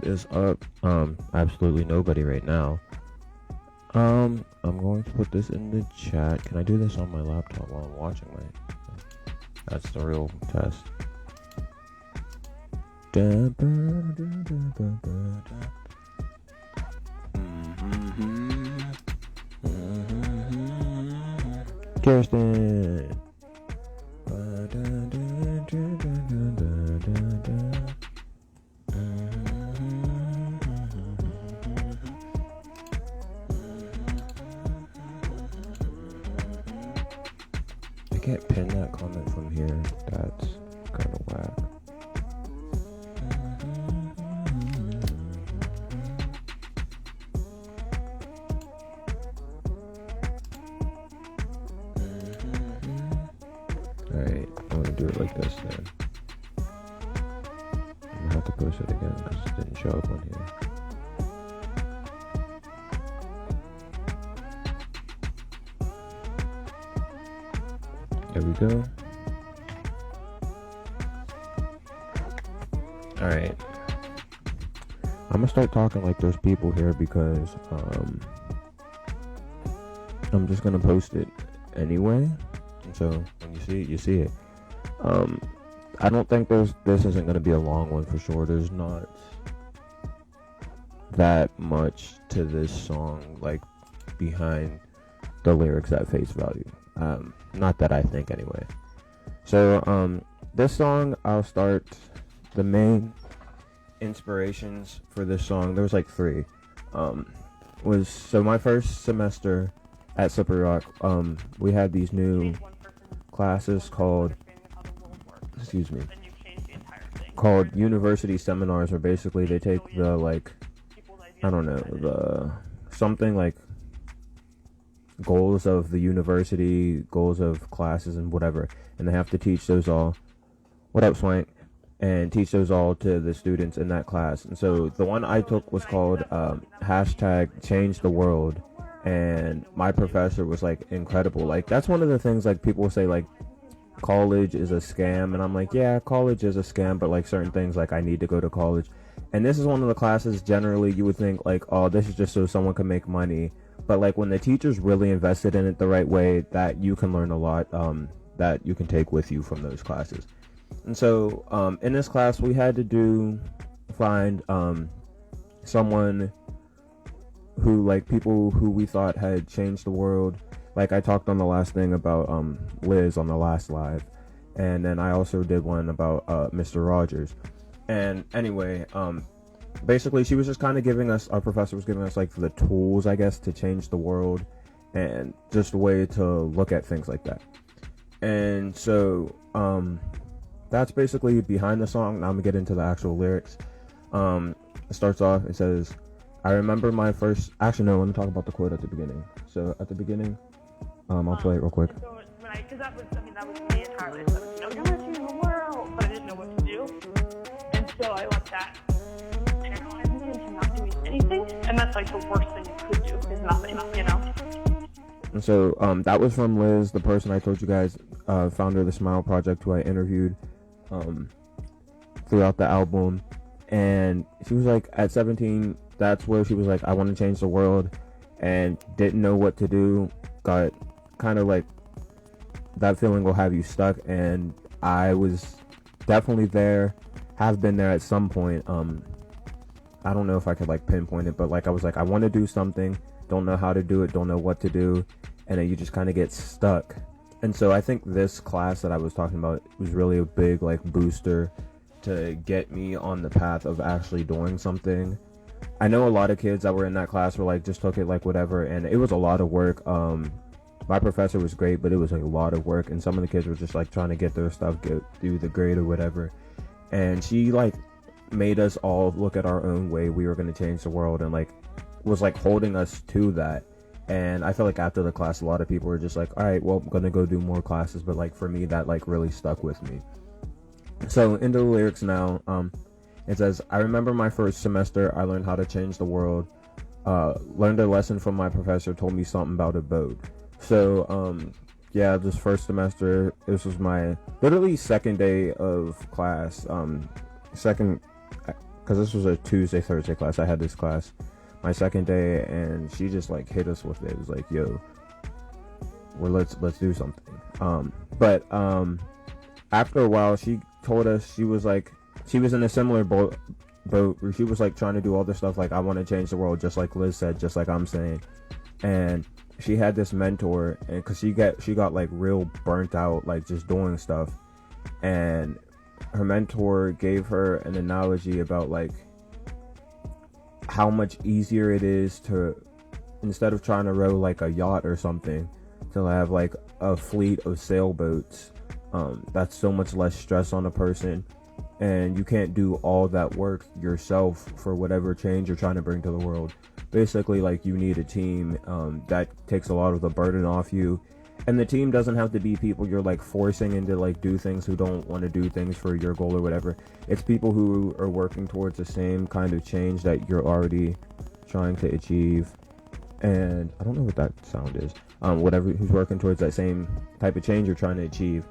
What is up? Absolutely nobody right now. I'm going to put this in the chat. Can I do this on my laptop while I'm watching my? That's the real test. Kirsten. I can't pin that comment from here. That's kind of whack. Alright, I'm gonna do it like this then. I'm gonna have to post it again because it didn't show up on here. There we go. Alright. I'm gonna start talking like those people here because I'm just gonna post it anyway. And so when you see it, you see it. I don't think this isn't gonna be a long one for sure. There's not that much to this song, like behind the lyrics at face value. Not that I think anyway. So this song, I'll start the main inspirations for this song. There was like three. Was so my first semester at Slippery Rock, we had these new classes called university seminars, where basically they take the something like goals of the university, goals of classes and whatever, and they have to teach those all. What up, Swank? And teach those all to the students in that class. And so the one I took was called hashtag Change the World, and my professor was like incredible. Like that's one of the things like people say like college is a scam, and I'm like, yeah, college is a scam, but like certain things like I need to go to college. And this is one of the classes generally you would think like, oh, this is just so someone can make money. But like when the teacher's really invested in it the right way, that you can learn a lot that you can take with you from those classes. And so in this class we had to find someone who, like, people who we thought had changed the world. Like I talked on the last thing about Liz on the last live, and then I also did one about Mr. Rogers. And anyway, basically she was just kind of giving us, our professor was giving us like the tools, I guess, to change the world and just a way to look at things like that. And so that's basically behind the song. Now I'm gonna get into the actual lyrics. It starts off, it says, I remember my first, actually no, let me talk about the quote at the beginning. So at the beginning, I'll play it real quick. So because that was me entirely. So I was, you're gonna change the world, but I didn't know what to do. And so I let that paralyze me into not doing anything. And that's like the worst thing you could do is nothing, you know? And so that was from Liz, the person I told you guys, founder of the Smile Project, who I interviewed throughout the album. And she was like, at 17, that's where she was like, I want to change the world, and didn't know what to do. Got kind of like, that feeling will have you stuck. And I was definitely there, have been there at some point. I don't know if I could like pinpoint it, but like I was like, I want to do something, don't know how to do it, don't know what to do, and then you just kind of get stuck. And so I think this class that I was talking about was really a big like booster to get me on the path of actually doing something. I know a lot of kids that were in that class were like, just took it like whatever, and it was a lot of work. My professor was great, but it was like a lot of work, and some of the kids were just like trying to get their stuff, do the grade or whatever. And she like made us all look at our own way we were going to change the world, and like was like holding us to that. And I feel like after the class, a lot of people were just like, all right, well, I'm going to go do more classes. But like for me, that like really stuck with me. So into the lyrics now. It says, I remember my first semester, I learned how to change the world. Learned a lesson from my professor, told me something about a boat. So yeah, this first semester, this was my literally second day of class, second because this was a Tuesday, Thursday class. I had this class my second day, and she just like hit us with it. It was like, yo, let's do something. But after a while, she told us she was in a similar boat where she was like trying to do all this stuff, like, I want to change the world, just like Liz said, just like I'm saying. And she had this mentor, and because she got like real burnt out, like just doing stuff, and her mentor gave her an analogy about like how much easier it is to, instead of trying to row like a yacht or something, to have like a fleet of sailboats. That's so much less stress on a person, and you can't do all that work yourself for whatever change you're trying to bring to the world. Basically, like, you need a team that takes a lot of the burden off you, and the team doesn't have to be people you're like forcing into like do things who don't want to do things for your goal or whatever. It's people who are working towards the same kind of change that you're already trying to achieve. And I don't know what that sound is. Whatever, who's working towards that same type of change you're trying to achieve.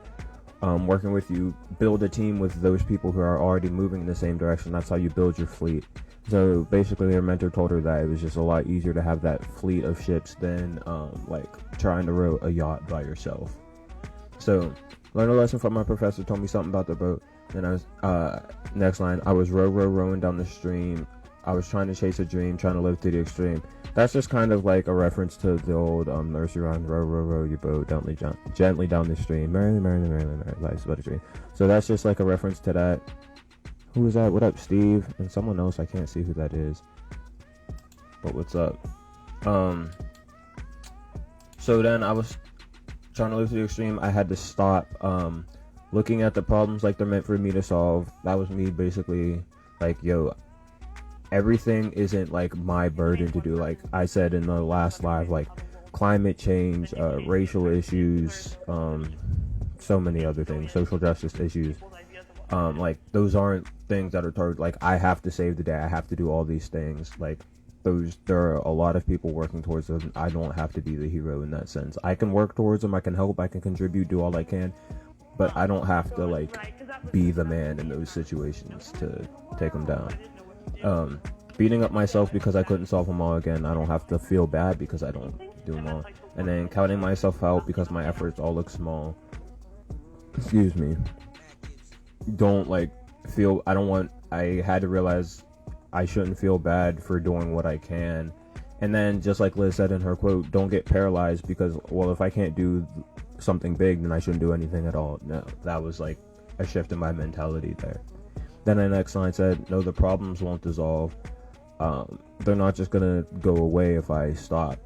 Working with you, build a team with those people who are already moving in the same direction. That's how you build your fleet. So basically, her mentor told her that it was just a lot easier to have that fleet of ships than like trying to row a yacht by yourself. So learned a lesson from my professor, told me something about the boat. Then I was next line, I was rowing down the stream. I was trying to chase a dream, trying to live to the extreme. That's just kind of like a reference to the old nursery rhyme, row your boat gently down the stream, merrily, life's but a dream. So that's just like a reference to that. Who is that? What up, Steve? And someone else, I can't see who that is, but what's up? So then I was trying to live to the extreme. I had to stop looking at the problems like they're meant for me to solve. That was me basically like, yo, everything isn't like my burden to do. Like I said in the last live, like climate change, racial issues, so many other things, social justice issues. Like those aren't things that are targeted. Like I have to save the day. I have to do all these things. Like there are a lot of people working towards them. I don't have to be the hero in that sense. I can work towards them. I can help. I can contribute. Do all I can. But I don't have to like be the man in those situations to take them down. Beating up myself because I couldn't solve them all again. I don't have to feel bad because I don't do them all. And then counting myself out because my efforts all look small. Excuse me. Don't like feel, I had to realize I shouldn't feel bad for doing what I can. And then just like Liz said in her quote, don't get paralyzed because, well, if I can't do something big, then I shouldn't do anything at all. No, that was like a shift in my mentality there. Then the next line said, no, the problems won't dissolve. They're not just gonna go away if I stop.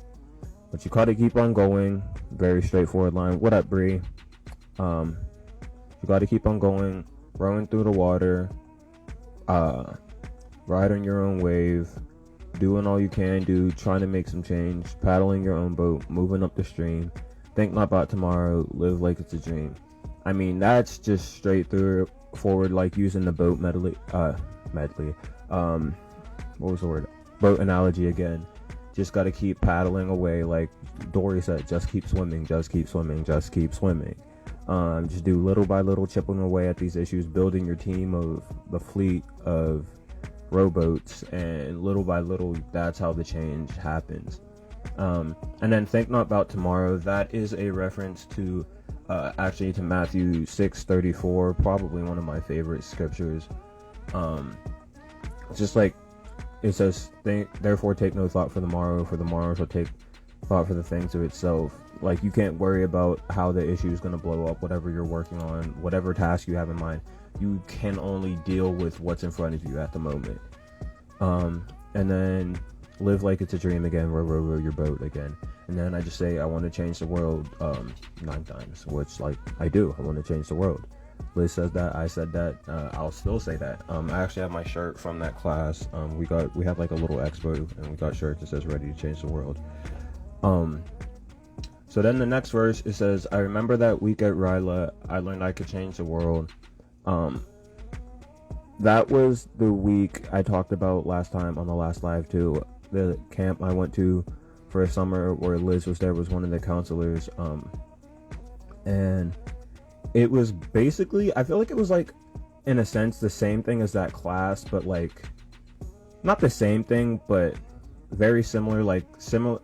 But you gotta keep on going. Very straightforward line. What up, Bree? You gotta keep on going, rowing through the water, riding your own wave, doing all you can do, trying to make some change, paddling your own boat, moving up the stream. Think not about tomorrow, live like it's a dream. I mean, that's just straight through forward, like using the boat medley. What was the word? Boat analogy again. Just got to keep paddling away, like Dory said. Just keep swimming. Just keep swimming. Just keep swimming. Just do little by little, chipping away at these issues, building your team of the fleet of rowboats, and little by little, that's how the change happens. And then think not about tomorrow. That is a reference to actually to Matthew 6:34, probably one of my favorite scriptures. Just like it says, therefore take no thought for the morrow shall take thought for the things of itself. Like, you can't worry about how the issue is going to blow up, whatever you're working on, whatever task you have in mind. You can only deal with what's in front of you at the moment. And then live like it's a dream again, row your boat again. And then I just say I want to change the world 9 times, which, like, I do. I want to change the world. Liz says that, I said that, I'll still say that. I actually have my shirt from that class. We have like a little expo, and we got shirts that says ready to change the world. So then the next verse, it says, I remember that week at Ryla, I learned I could change the world. That was the week I talked about last time on the last live too. The camp I went to for a summer where Liz was there, was one of the counselors. And it was basically, I feel like it was like, in a sense, the same thing as that class, but like not the same thing, but very similar. Like similar.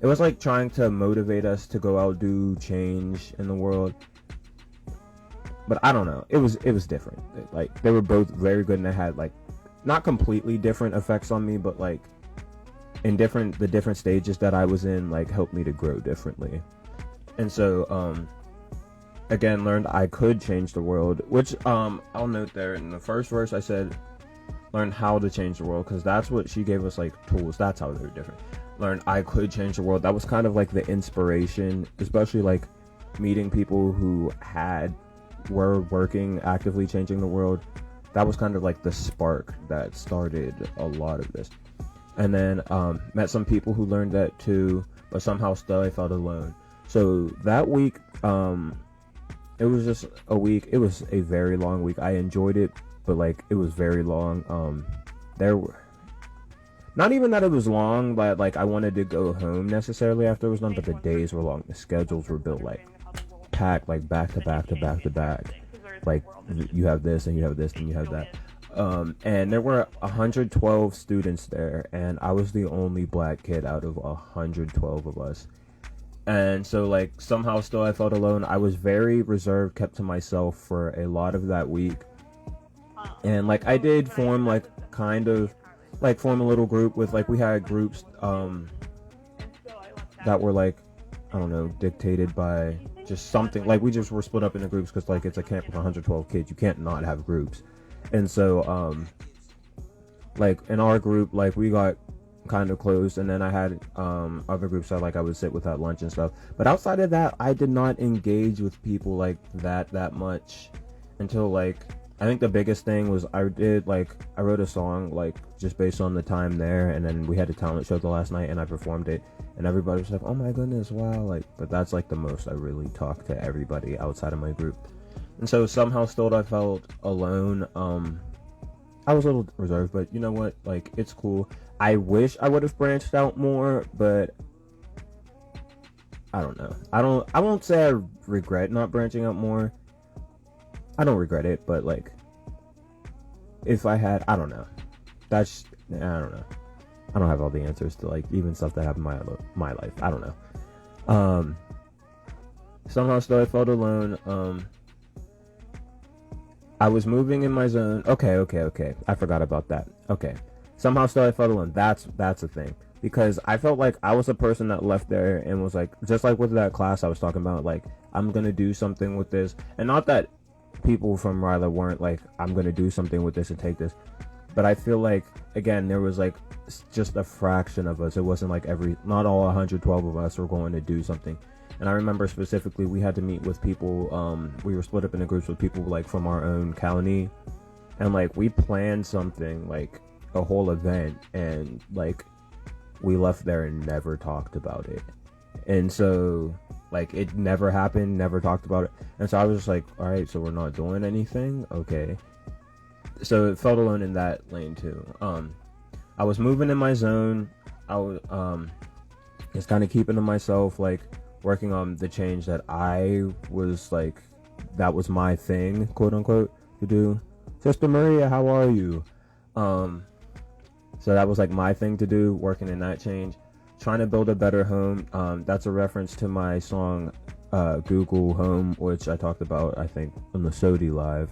It was like trying to motivate us to go out, do change in the world. But I don't know. It was different. Like they were both very good, and they had like not completely different effects on me, but like in the different stages that I was in, like helped me to grow differently. And so again, learned I could change the world, which I'll note there in the first verse I said learn how to change the world, because that's what she gave us, like tools. That's how they were different. Learned I could change the world. That was kind of like the inspiration, especially like meeting people who were working actively changing the world. That was kind of like the spark that started a lot of this. And then met some people who learned that too, but somehow still I felt alone. So that week, it was just a week. It was a very long week. I enjoyed it, but like it was very long. There were not even that it was long, but like I wanted to go home necessarily after it was done, but the days were long. The schedules were built like packed, like back to back to back to back. Like you have this and you have this and you have that. And there were 112 students there, and I was the only black kid out of 112 of us. And so like somehow still I felt alone. I was very reserved, kept to myself for a lot of that week. And like I did form like kind of like form a little group with like we had groups that were like, I don't know, dictated by just something. Like we just were split up into groups because like it's a camp with 112 kids. You can't not have groups. And so like in our group, like we got kind of close, and then I had other groups that like I would sit with at lunch and stuff. But outside of that, I did not engage with people like that much until like I think the biggest thing was I wrote a song like just based on the time there, and then we had a talent show the last night and I performed it, and everybody was like, oh my goodness, wow. Like, but that's like the most I really talked to everybody outside of my group. And so somehow still I felt alone. I was a little reserved, but you know what, like it's cool. I wish I would have branched out more, but I don't know. I won't say I regret not branching out more. I don't regret it, but like if I had, I don't know. I don't know. I don't have all the answers to like even stuff that happened in my life. I don't know. Somehow still I felt alone. I was moving in my zone. Okay. I forgot about that. Okay. Somehow still I felt alone. That's a thing. Because I felt like I was a person that left there and was like, just like with that class I was talking about, like, I'm going to do something with this. And not that people from Ryla weren't like, I'm going to do something with this and take this. But I feel like, again, there was like just a fraction of us. It wasn't like not all 112 of us were going to do something. And I remember specifically we had to meet with people, we were split up into groups with people like from our own county, and like we planned something like a whole event, and like we left there and never talked about it. And so like it never happened, never talked about it. And so I was just like, all right, so we're not doing anything, okay. So it felt alone in that lane too. I was moving in my zone. I was just kind of keeping to myself, like working on the change that I was like, that was my thing, quote unquote, to do. Sister Maria, how are you? So that was like my thing to do, working in that change, trying to build a better home. That's a reference to my song Google Home, which I talked about, I think, on the Sodi Live.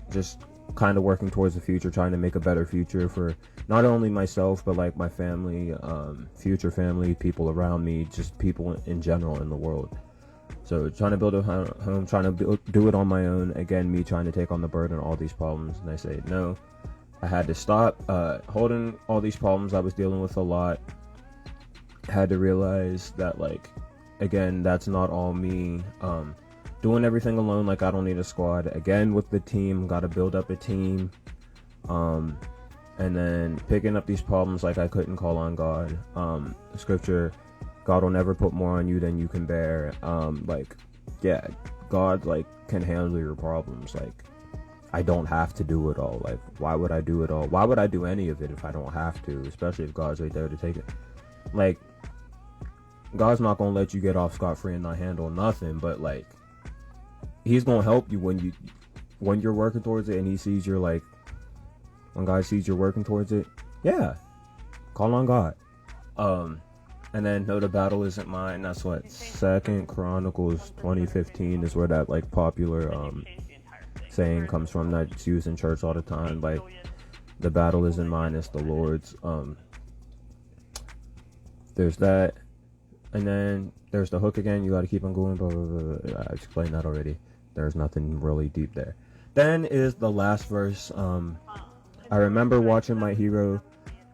Just kind of working towards the future, trying to make a better future for not only myself, but like my family, future family, people around me, just people in general in the world. So trying to build a home, trying to do it on my own. Again, me trying to take on the burden of all these problems. And I say, no, I had to stop holding all these problems. I was dealing with a lot. Had to realize that, like, again, that's not all me. Doing everything alone, like I don't need a squad. Again, with the team, got to build up a team. And then picking up these problems, like I couldn't call on God. Scripture, God will never put more on you than you can bear. Like, yeah, God like can handle your problems. Like, I don't have to do it all. Like, why would I do it all? Why would I do any of it if I don't have to? Especially if God's right there to take it. Like, God's not gonna let you get off scot-free and not handle nothing. But like, He's gonna help you when you're working towards it, and He sees you're like when God sees you're working towards it, yeah, call on God. And then no, the battle isn't mine. That's what Second Chronicles 20:15 is where that like popular saying comes from that's used in church all the time. Like, the battle isn't mine, it's the Lord's. There's that, and then there's the hook again. You got to keep on going. Blah, blah, blah, blah. I explained that already. There's nothing really deep there. Then is the last verse. I remember watching my hero.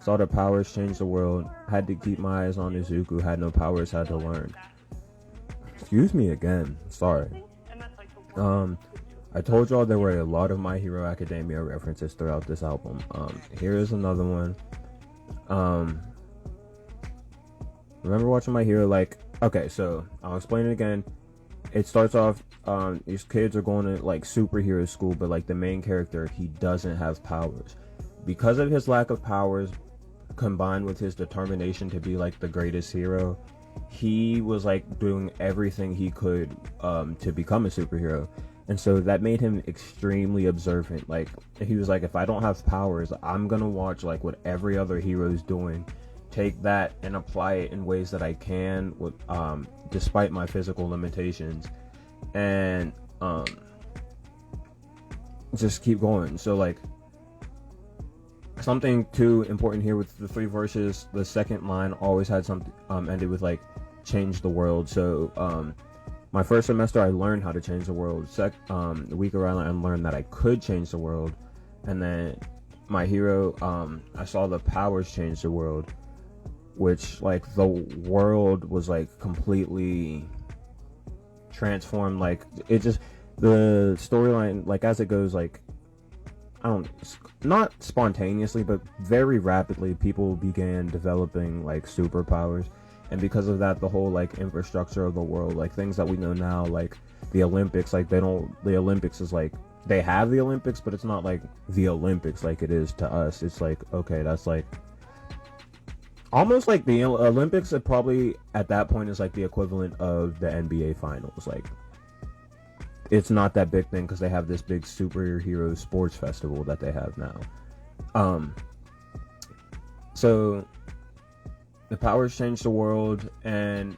Saw the powers change the world. Had to keep my eyes on Izuku. Had no powers, had to learn. Excuse me again. Sorry. I told y'all there were a lot of My Hero Academia references throughout this album. Here is another one. Remember watching My Hero, like, okay, so I'll explain it again. It starts off, these kids are going to like superhero school, but like the main character, he doesn't have powers. Because of his lack of powers, combined with his determination to be like the greatest hero, he was like doing everything he could to become a superhero. And so that made him extremely observant. Like, he was like, if I don't have powers, I'm gonna watch like what every other hero is doing, take that and apply it in ways that I can with despite my physical limitations, and just keep going. So like, something too important here with the 3 verses, the second line always had something ended with like change the world. So my first semester I learned how to change the world. The week around I learned that I could change the world. And then My Hero, I saw the powers change the world, which like the world was like completely transformed. Like, it just, the storyline, like as it goes, like, not spontaneously, but very rapidly, people began developing like superpowers. And because of that, the whole like infrastructure of the world, like things that we know now, like the Olympics, like the Olympics is like, they have the Olympics, but it's not like the Olympics like it is to us. It's like, okay, that's like almost like the Olympics are probably at that point is like the equivalent of the NBA finals. Like, it's not that big thing because they have this big superhero sports festival that they have now. So the powers changed the world, and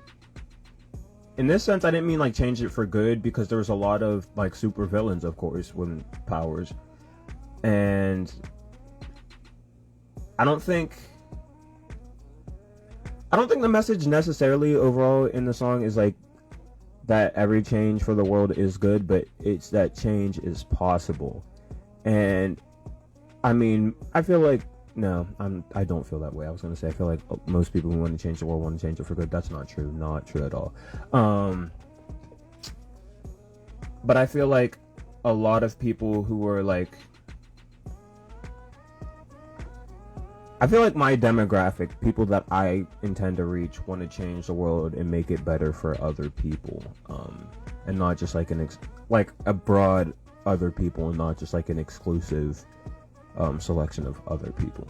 in this sense I didn't mean like change it for good, because there was a lot of like super villains, of course, with powers. And I don't think the message necessarily overall in the song is like that every change for the world is good, but it's that change is possible. And I mean, I feel like, no, I don't feel that way. I was gonna say I feel like most people who want to change the world want to change it for good. That's not true. Not true at all. But I feel like a lot of people who are like, I feel like my demographic, people that I intend to reach, want to change the world and make it better for other people, and not just like like a broad other people, and not just like an exclusive selection of other people.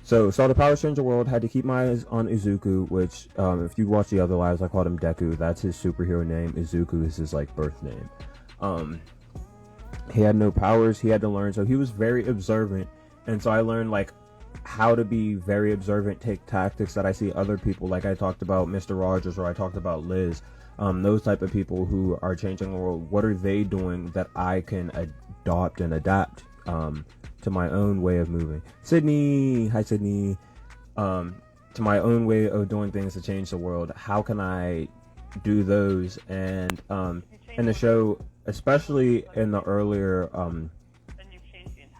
So saw the powers change the world, had to keep my eyes on Izuku, which if you watch the other lives, I called him Deku. That's his superhero name. Izuku is his like birth name. He had no powers, he had to learn, so he was very observant. And so I learned like how to be very observant, take tactics that I see other people, like I talked about Mr. Rogers, or I talked about Liz, those type of people who are changing the world. What are they doing that I can adopt and adapt to my own way of moving? Sydney, hi Sydney. To my own way of doing things to change the world. How can I do those? And in the show, especially in the earlier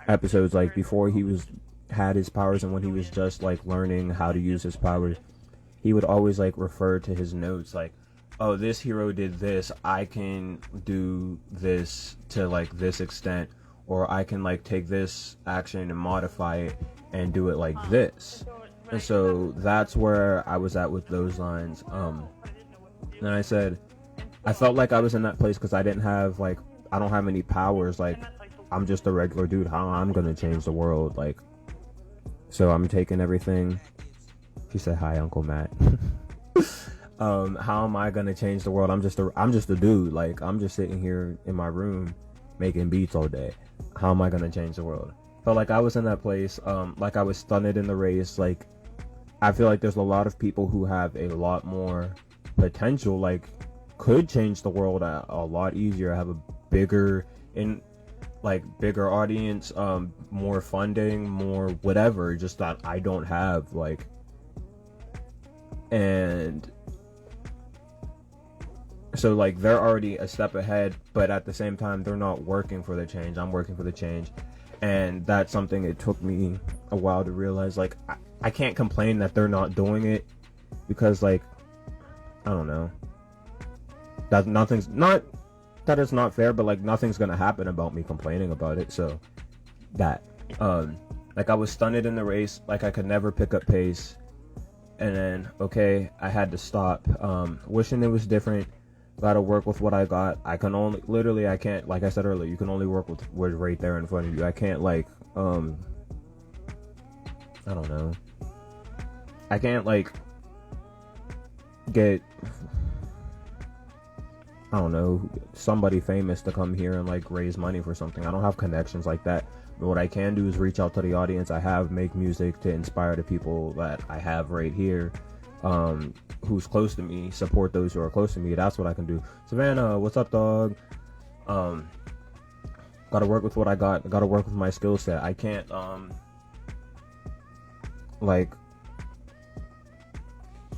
episodes, like before he had his powers and when he was just like learning how to use his powers, he would always like refer to his notes like, oh, this hero did this, I can do this to like this extent, or I can like take this action and modify it and do it like this. And so that's where I was at with those lines. And I said I felt like I was in that place because I don't have any powers. Like, I'm just a regular dude. How I'm gonna change the world? Like, so I'm taking everything. She said, "Hi, Uncle Matt." How am I gonna change the world? I'm just a dude. Like, I'm just sitting here in my room making beats all day. How am I gonna change the world? felt like I was in that place, like I was stunned in the race. Like, I feel like there's a lot of people who have a lot more potential, like could change the world a lot easier, have a bigger audience, more funding, more whatever, just that I don't have, like. And so like they're already a step ahead, but at the same time they're not working for the change. I'm working for the change. And that's something it took me a while to realize. Like, I can't complain that they're not doing it, because like, I don't know, that it's not fair, but like nothing's gonna happen about me complaining about it. So that like, I was stunned in the race, like I could never pick up pace, and then okay, I had to stop, wishing it was different. Gotta work with what I got. I can't, like I said earlier, you can only work with what's right there in front of you. I can't like I don't know, I can't like get, I don't know, somebody famous to come here and like raise money for something. I don't have connections like that. But what I can do is reach out to the audience I have, make music to inspire the people that I have right here, who's close to me, support those who are close to me. That's what I can do. Savannah, what's up, dog? Gotta work with what I got. Gotta work with my skill set. I can't like,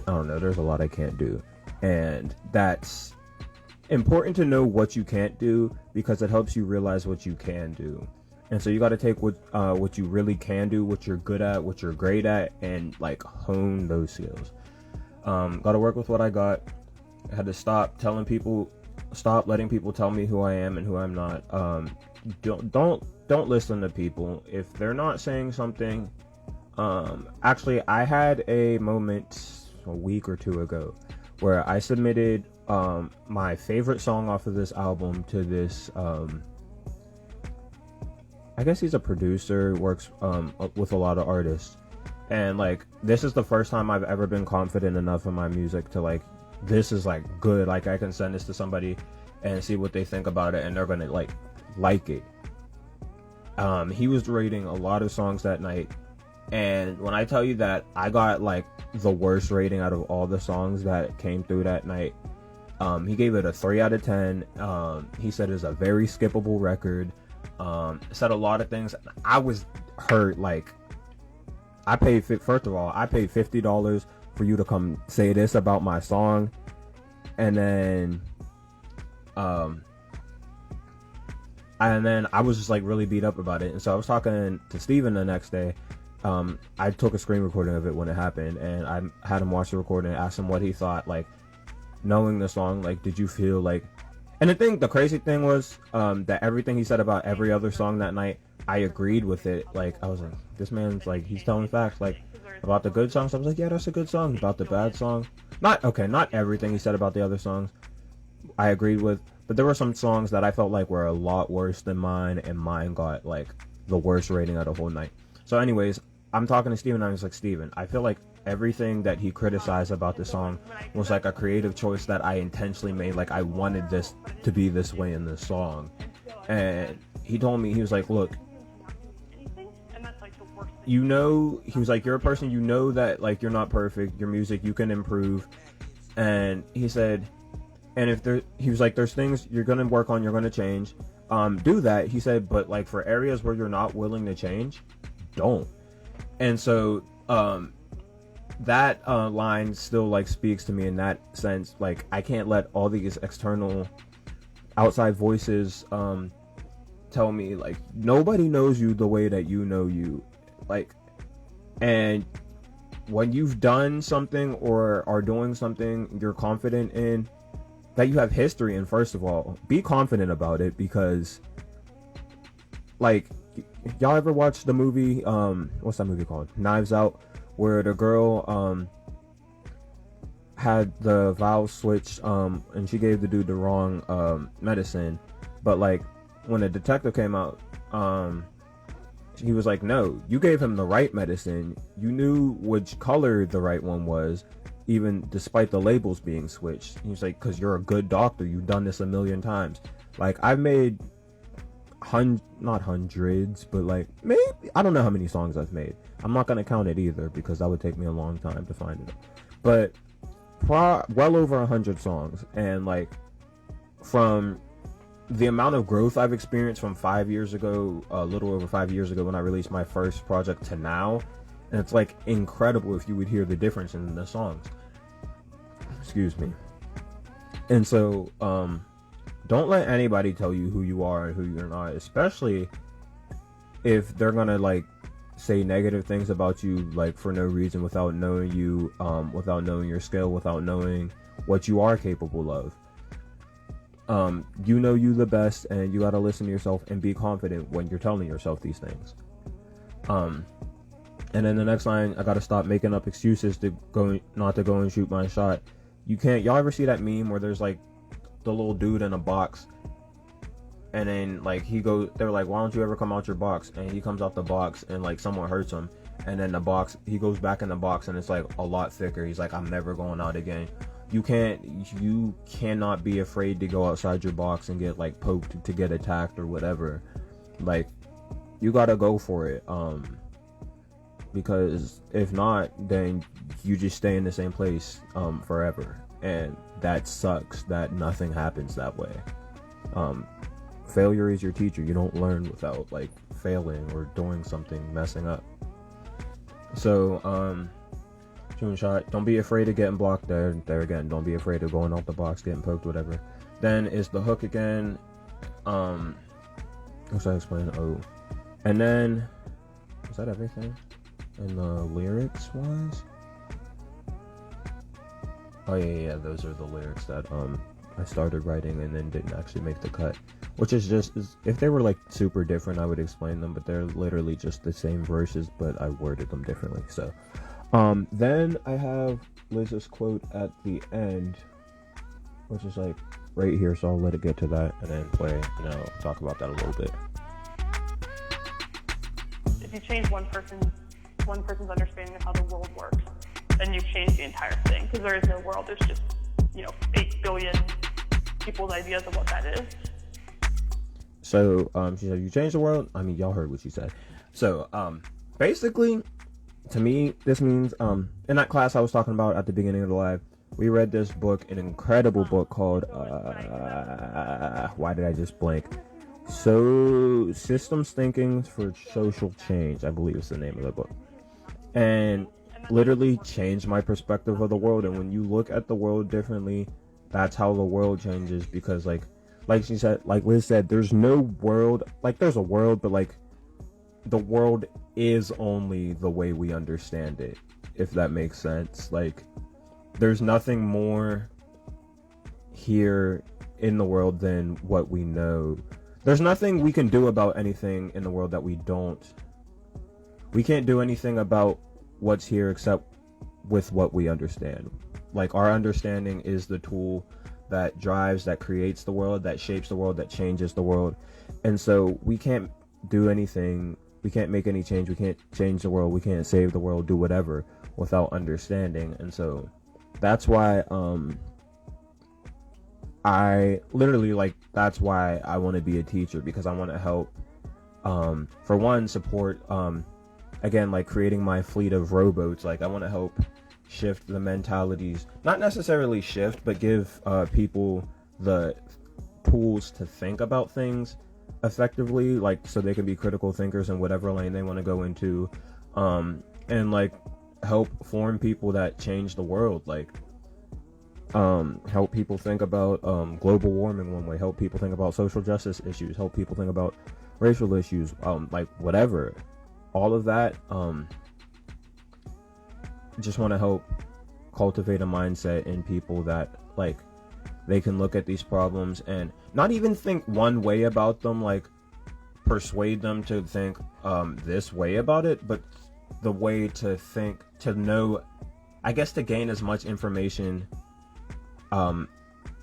I don't know, there's a lot I can't do. And that's important to know what you can't do, because it helps you realize what you can do. And so you got to take what you really can do, what you're good at, what you're great at, and like hone those skills. Got to work with what I got. I had to stop letting people tell me who I am and who I'm not. Don't listen to people if they're not saying something. Actually, I had a moment a week or two ago where I submitted my favorite song off of this album to this, I guess he's a producer, works with a lot of artists. And like, this is the first time I've ever been confident enough in my music to like, this is like good, like I can send this to somebody and see what they think about it, and they're gonna like it. He was rating a lot of songs that night, and when I tell you that I got like the worst rating out of all the songs that came through that night, he gave it a 3 out of 10. He said it's a very skippable record. Said a lot of things. I was hurt. Like, I paid $50 for you to come say this about my song, and then I was just like really beat up about it. And so I was talking to Steven the next day. I took a screen recording of it when it happened, and I had him watch the recording and asked him what he thought, like, knowing the song, like, did you feel like. And the crazy thing was, that everything he said about every other song that night, I agreed with it. Like, I was like, this man's like, he's telling facts. Like, about the good songs, I was like, yeah, that's a good song. About the bad song, not everything he said about the other songs I agreed with, but there were some songs that I felt like were a lot worse than mine, and mine got like the worst rating of the whole night. So anyways, I'm talking to Steven, and I was like, Steven, I feel like everything that he criticized about the song was like a creative choice that I intentionally made. Like, I wanted this to be this way in this song. And he told me, he was like, look, you know, he was like, you're a person, you know that like you're not perfect, your music, you can improve. And he said, and he was like, there's things you're gonna work on, you're gonna change, do that. He said, but like for areas where you're not willing to change, don't. And so that line still like speaks to me in that sense. Like, I can't let all these external outside voices tell me like nobody knows you the way that you know you. Like, and when you've done something or are doing something you're confident in, that you have history in, first of all, be confident about it. Because like, y'all ever watch the movie, what's that movie called, Knives Out, where the girl had the valve switched, and she gave the dude the wrong medicine, but like when the detective came out, he was like, no, you gave him the right medicine, you knew which color the right one was, even despite the labels being switched. He was like, because you're a good doctor, you've done this a million times. Like, I've made not hundreds, but like maybe, I don't know how many songs I've made. I'm not gonna count it either because that would take me a long time to find it. But well over 100 songs, and like from the amount of growth I've experienced from 5 years ago, a little over 5 years ago when I released my first project to now, and it's like incredible if you would hear the difference in the songs. Excuse me. And so, don't let anybody tell you who you are and who you're not, especially if they're gonna like say negative things about you, like for no reason, without knowing you, without knowing your skill, without knowing what you are capable of. You know you the best, and you gotta listen to yourself and be confident when you're telling yourself these things. And then the next line, I gotta stop making up excuses not to go and shoot my shot. Y'all ever see that meme where there's like the little dude in a box, and then like they're like, why don't you ever come out your box? And he comes out the box and like someone hurts him, and then he goes back in the box and it's like a lot thicker. He's like, I'm never going out again. You cannot be afraid to go outside your box and get like poked, to get attacked or whatever. Like, you gotta go for it. Because if not, then you just stay in the same place forever, and that sucks that nothing happens that way. Failure is your teacher. You don't learn without like failing or doing something, messing up. So shooting shot, don't be afraid of getting blocked. There again, don't be afraid of going out the box, getting poked, whatever. Then is the hook again. What should I explain? And then is that everything? And the lyrics wise, those are the lyrics that I started writing and then didn't actually make the cut, which is if they were like super different I would explain them, but they're literally just the same verses, but I worded them differently. So then I have Liz's quote at the end, which is like right here, so I'll let it get to that and then play, and I'll talk about that a little bit. If you change one person's understanding of how the world works, then you've changed the entire thing, because there is no world. There's just 8 billion people's ideas of what that is. So she said, you change the world. I mean, y'all heard what she said. So basically, to me, this means in that class I was talking about at the beginning of the live, we read this book, an incredible book called why did I just blank? So Systems Thinking for Social Change, I believe is the name of the book. And literally changed my perspective of the world. And when you look at the world differently, that's how the world changes. Because like she said, like Liz said, there's no world, like there's a world, but like the world is only the way we understand it, if that makes sense. Like there's nothing more here in the world than what we know. There's nothing we can do about anything in the world that we can't do anything about what's here except with what we understand. Like our understanding is the tool that drives, that creates the world, that shapes the world, that changes the world. And so we can't do anything, we can't make any change, we can't change the world, we can't save the world, do whatever without understanding. And so that's why I literally, like, that's why I want to be a teacher, because I want to help for one, support again, like creating my fleet of rowboats. Like I want to help shift the mentalities, not necessarily shift, but give people the tools to think about things effectively, like so they can be critical thinkers in whatever lane they want to go into, and like help form people that change the world. Like help people think about global warming one way, help people think about social justice issues, help people think about racial issues, like whatever, all of that. Just want to help cultivate a mindset in people that like they can look at these problems and not even think one way about them, like persuade them to think this way about it, but the way to think, to know, I guess, to gain as much information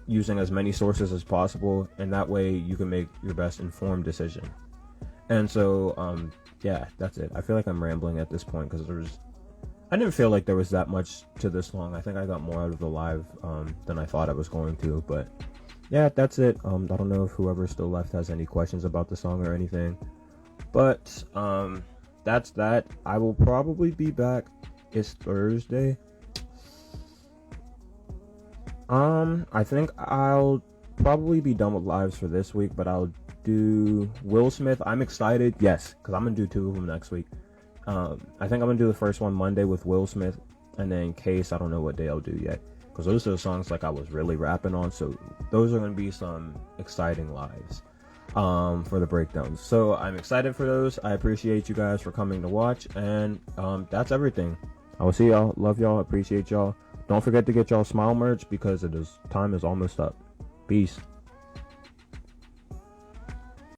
using as many sources as possible, and that way you can make your best informed decision. And so yeah, that's it. I feel like I'm rambling at this point because I didn't feel like there was that much to this long. I think I got more out of the live than I thought I was going to, but yeah, that's it. I don't know if whoever still left has any questions about the song or anything, but that's that. I will probably be back. It's Thursday. I think I'll probably be done with lives for this week, but I'll do Will Smith. I'm excited, yes, because I'm gonna do 2 of them next week. I think I'm gonna do the first one Monday with Will Smith, and then Case. I don't know what day I'll do yet, because those are the songs like I was really rapping on. So those are gonna be some exciting lives for the breakdowns. So I'm excited for those. I appreciate you guys for coming to watch, and that's everything. I will see y'all. Love y'all. Appreciate y'all. Don't forget to get y'all Smile merch because time is almost up. Peace.